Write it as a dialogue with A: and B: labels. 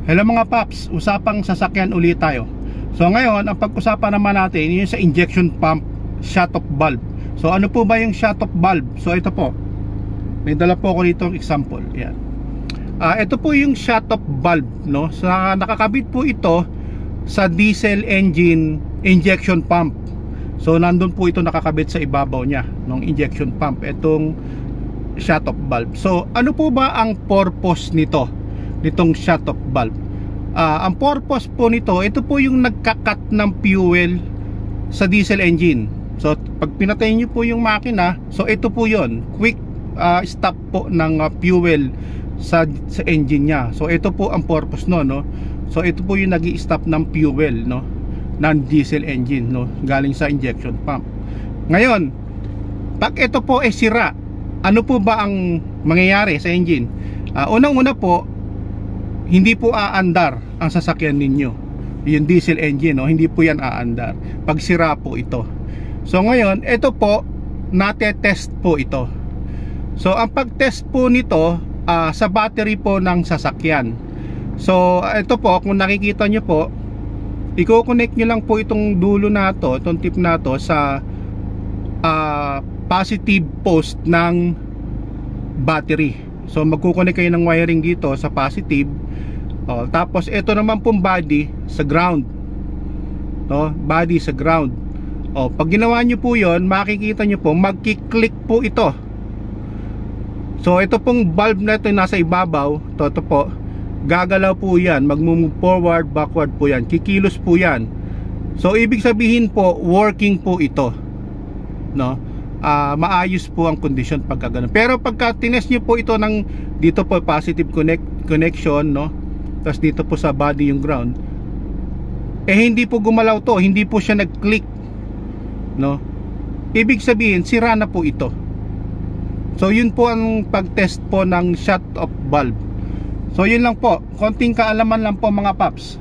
A: Hello mga paps, usapang sasakyan ulit tayo. So ngayon, ang pag-usapan naman natin yung sa injection pump shutoff valve. So ano po ba yung shutoff valve? So ito po, may dala po ako dito example. Yan. Ito po yung shutoff valve, no? So nakakabit po ito sa diesel engine injection pump. So nandun po ito nakakabit sa ibabaw niya ng injection pump, itong shutoff valve. So ano po ba ang purpose nitong shutoff valve? Ang purpose po nito, ito po yung nagka-cut ng fuel sa diesel engine. So pag pinatay nyo po yung makina, so ito po yon, quick stop po ng fuel sa engine nya. So ito po ang purpose no. So ito po yung nag-i-stop ng fuel, no, ng diesel engine, no, galing sa injection pump. Ngayon, pag ito po ay sira, ano po ba ang mangyayari sa engine? Unang-una po, hindi po aandar ang sasakyan ninyo, yung diesel engine, no? Hindi po yan aandar pag sira po ito. So ngayon, ito po, natetest po ito. So ang pagtest po nito sa battery po ng sasakyan. So ito po, kung nakikita nyo po, i-connect nyo lang po itong dulo na to, itong tip na to sa positive post ng battery. So magkukonek kayo ng wiring dito sa positive. Tapos ito naman pong body sa ground, no? Body sa ground. Pag ginawa nyo po yon, makikita nyo po magki-click po ito. So ito pong valve na ito nasa ibabaw, ito po, gagalaw po yan, mag-move forward, backward po yan, kikilos po yan. So ibig sabihin po, working po ito, no? Maayos po ang condition pagka ganun. Pero pagka tinest nyo po ito ng dito po positive connection, no, tapos dito po sa body yung ground, hindi po gumalaw to, hindi po siya nag-click, no, ibig sabihin sira na po ito. So yun po ang pag-test po ng shutoff valve. So yun lang po, konting kaalaman lang po mga paps.